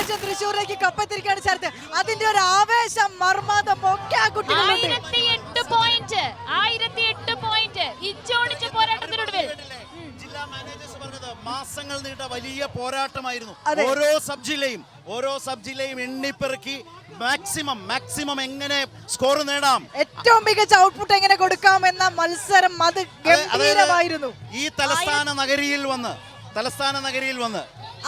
ശേഷം തൃശ്ശൂരിലേക്ക് കപ്പെത്തിരിക്കുകയാണ് ശരത്ത്. അതിന്റെ ഒരു ആവേശം മർമാദം ഒക്കെ ആ കുട്ടികളുണ്ട്. 1008 പോയിന്റ് ഇഞ്ചോടിച്ച പോരാട്ടത്തിനൊടുവിൽ ജില്ലാ മാനേജേഴ്സ് പറഞ്ഞത് മാസങ്ങൾ നീണ്ട വലിയ പോരാട്ടമായിരുന്നു. ഓരോ സബ് ജില്ലയും എണ്ണിപ്പെറുക്കി മാക്സിമം എങ്ങനെ സ്കോർ നേടാം, ഏറ്റവും മികച്ച ഔട്ട്പുട്ട് എങ്ങനെ കൊടുക്കാം എന്ന മത്സരം അത് ഗംഭീരമായിരുന്നു. ഈ തലസ്ഥാന നഗരിയിൽ വന്ന്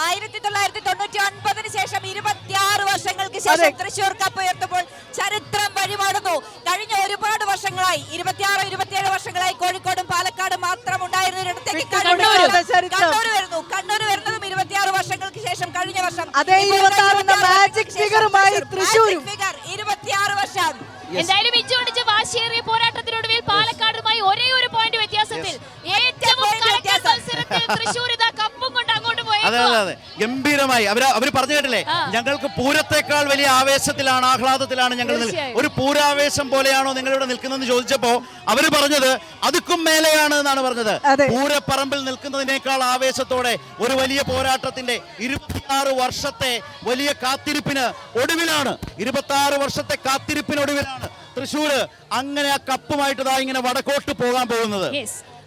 1999 ശേഷം 26 വർഷങ്ങൾക്ക് ശേഷം തൃശ്ശൂർ കപ്പ് ഉയർത്തുമ്പോൾ ചരിത്രം വഴിമാറുന്നു. കഴിഞ്ഞ ഒരുപാട് വർഷങ്ങളായി 26-27 വർഷങ്ങളായി കോഴിക്കോടും പാലക്കാടും മാത്രം ഉണ്ടായിരുന്നിടത്തേക്ക് കണ്ണൂർ വരുന്നു. കണ്ണൂർ വരുന്നതും 26 വർഷങ്ങൾക്ക് ശേഷം കഴിഞ്ഞ വർഷം. അതേ 26 മാജിക് ഫിഗറുമായി തൃശ്ശൂർ 26 വർഷം. എന്തായാലും ഇഞ്ചോടിച്ച വാശിയേറിയ പോരാട്ടത്തിനൊടുവിൽ പാലക്കാടുമായി ഒരേ ഒരു പോയിന്റ് വ്യത്യാസത്തിൽ ഏറ്റവും മത്സരത്തിൽ തൃശ്ശൂർ ഇതാ കപ്പും കൊണ്ട് അങ്ങോട്ട് പോയി. അതെ ഗംഭീരമായി അവര് പറഞ്ഞു കേട്ടില്ലേ, ഞങ്ങൾക്ക് പൂരത്തെക്കാൾ വലിയ ആവേശത്തിലാണ്, ആഹ്ലാദത്തിലാണ് ഞങ്ങൾ. ഒരു പൂരാവേശം പോലെയാണോ നിങ്ങളിവിടെ നിൽക്കുന്നതെന്ന് ചോദിച്ചപ്പോ അവര് പറഞ്ഞത് അതുക്കും മേലെയാണ് എന്നാണ് പറഞ്ഞത്. പൂരപ്പറമ്പിൽ നിൽക്കുന്നതിനേക്കാൾ ആവേശത്തോടെ ഒരു വലിയ പോരാട്ടത്തിന്റെ 26 വർഷത്തെ വലിയ കാത്തിരിപ്പിന് ഒടുവിലാണ്, 26 വർഷത്തെ കാത്തിരിപ്പിനൊടുവിലാണ് തൃശ്ശൂര് അങ്ങനെ ആ കപ്പുമായിട്ട് ഇങ്ങനെ വടക്കോട്ട് പോകാൻ പോകുന്നത്.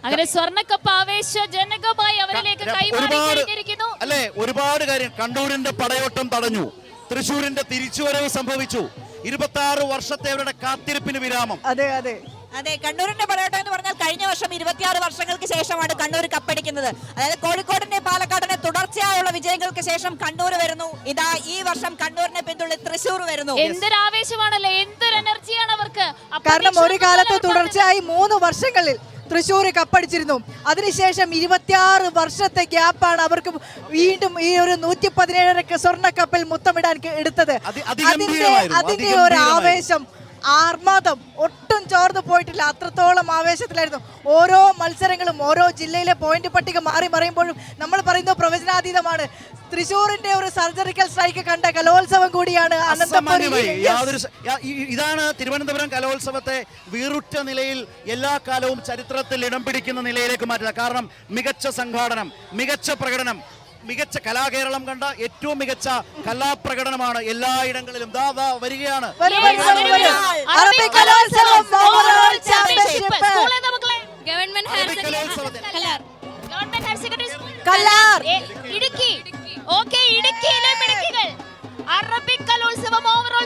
അങ്ങനെ സ്വർണ്ണക്കപ്പ് ആവേശജനകമായി അവരിലേക്ക് കൈമാറിയിരിക്കുന്നു. അല്ലെ, ഒരുപാട് കാര്യം. കണ്ണൂരിന്റെ പടയോട്ടം തടഞ്ഞു, തൃശ്ശൂരിന്റെ തിരിച്ചുവരവ് സംഭവിച്ചു, 26 വർഷത്തെ അവരുടെ കാത്തിരിപ്പിന് വിരാമം. അതെ, കണ്ണൂരിന്റെ പടയോട്ടം എന്ന് പറഞ്ഞാൽ കഴിഞ്ഞ വർഷം 26 വർഷങ്ങൾക്ക് ശേഷമാണ് കണ്ണൂർ കപ്പടിക്കുന്നത്. അതായത് കോഴിക്കോടിന്റെ പാലക്കാടിന്റെ തുടർച്ചയായുള്ള വിജയങ്ങൾക്ക് ശേഷം കണ്ണൂർ വരുന്നു. ഇതാ ഈ വർഷം കണ്ണൂരിനെ പിന്തുണി തൃശ്ശൂർ വരുന്നു. എന്തൊരു ആവേശമാണല്ലേ, എന്തൊരു എനർജിയാണ് അവർക്ക്. കാരണം ഒരു കാലത്ത് തുടർച്ചയായി 3 വർഷങ്ങളിൽ തൃശ്ശൂർ കപ്പടിച്ചിരുന്നു. അതിനുശേഷം 26 വർഷത്തെ ഗ്യാപ്പാണ് അവർക്ക് വീണ്ടും ഈ ഒരു 117 സ്വർണ്ണക്കപ്പിൽ മുത്തമിടാൻ എടുത്തത്. അതിന്റെ ഒരു ആവേശം, ആർമാദം ഒട്ടും ചോർന്നു പോയിട്ടില്ല. അത്രത്തോളം ആവേശത്തിലായിരുന്നു. ഓരോ മത്സരങ്ങളും ഓരോ ജില്ലയിലെ പോയിന്റ് പട്ടിക മാറി മറിയുമ്പോഴും നമ്മൾ പറയുന്നത് പ്രവചനാതീതമാണ്. തൃശ്ശൂരിന്റെ ഒരു സർജറിക്കൽ സ്ട്രൈക്ക് കണ്ട കലോത്സവം കൂടിയാണ് അനന്തപുരി. ഇതാണ് തിരുവനന്തപുരം കലോത്സവത്തെ വീറുറ്റ നിലയിൽ എല്ലാ കാലവും ചരിത്രത്തിൽ ഇടം പിടിക്കുന്ന നിലയിലേക്ക് മാറ്റുന്നത്. കാരണം മികച്ച സംഘാടനം, മികച്ച പ്രകടനം, മികച്ച കലാകേരളം കണ്ട ഏറ്റവും മികച്ച കലാപ്രകടനമാണ് എല്ലായിടങ്ങളിലും. വരികയാണ് അറബിക് കലോത്സവം ഓവറോൾ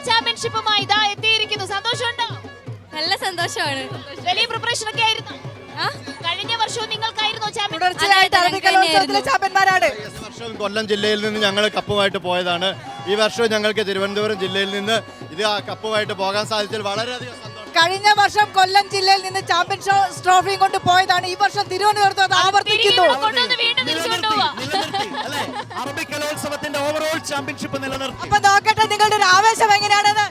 ചാമ്പ്യൻഷിപ്പുമായി ഇതാ എത്തിയിരിക്കുന്നു. സന്തോഷമുണ്ടോ? നല്ല സന്തോഷമാണ്. വലിയ പ്രിപ്പറേഷൻ ഒക്കെ ആയിരുന്നു. കഴിഞ്ഞ വർഷവും നിങ്ങൾക്കായിരുന്നു ചാമ്പ്യന്മാരാണ്. കൊല്ലം ജില്ലയിൽ നിന്ന് ഞങ്ങൾ കപ്പുമായിട്ട് പോയതാണ്. ഈ വർഷവും ഞങ്ങൾക്ക് തിരുവനന്തപുരം ജില്ലയിൽ നിന്ന് ഇത് കപ്പുമായിട്ട് പോകാൻ സാധിച്ചതിൽ വളരെയധികം സന്തോഷം. കഴിഞ്ഞ വർഷം കൊല്ലം ജില്ലയിൽ നിന്ന് ചാമ്പ്യൻസ് ട്രോഫിയും കൊണ്ട് പോയതാണ്. ഈ വർഷം തിരുവനന്തപുരത്ത് ആവർത്തിക്കുന്നു. അറബിക് കലോത്സവത്തിന്റെ ഓവറോൾ ചാമ്പ്യൻഷിപ്പ് നിലനിർത്തി. അപ്പൊ നോക്കട്ടെ നിങ്ങളുടെ ഒരു ആവേശം എങ്ങനെയാണെന്ന്.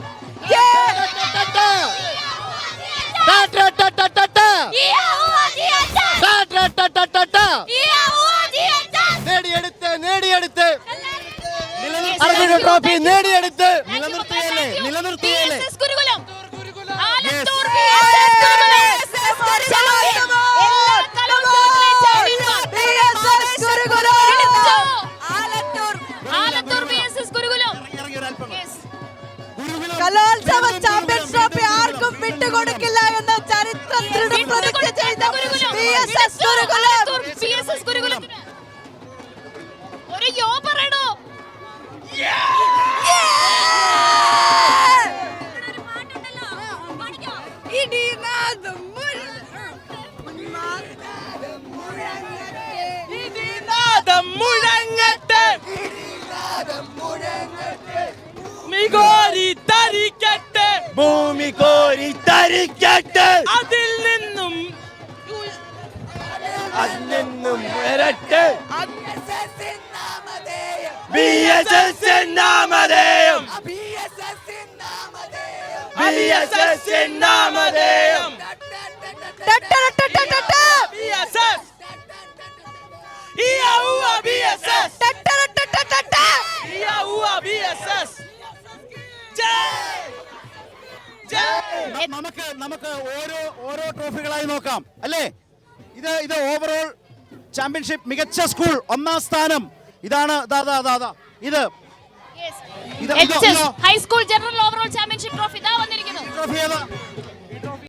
നേടിയെടുത്ത് അറബിക് ട്രോഫി നേടിയെടുത്ത് നിലനിർത്തിയല്ലേ. കലോത്സവ ചാമ്പ്യൻസ് ട്രോഫി ആർക്കും വിട്ടുകൊടുക്കില്ല എന്ന ചരിത്രത്തിൽ പ്രതിജ്ഞ ചെയ്ത PSS ഗുരുകുലം. ഒരു യോ പറയണോ? ഭൂമി കോരി തരിക്കട്ടെ, അതിൽ നിന്നും വരട്ടെ BSS നാമധേയം. നമുക്ക് ഓരോ ട്രോഫികളായി നോക്കാം അല്ലേ. ഇത് ഓവറോൾ ചാമ്പ്യൻഷിപ്പ് മികച്ച സ്കൂൾ 1ാം സ്ഥാനം. ഇതാണ് ഇത് ഇതാ, HS ഇതാ. High school general overall championship trophy ഇതാ വന്നിരിക്കുന്നു. ട്രോഫി ഏതാ?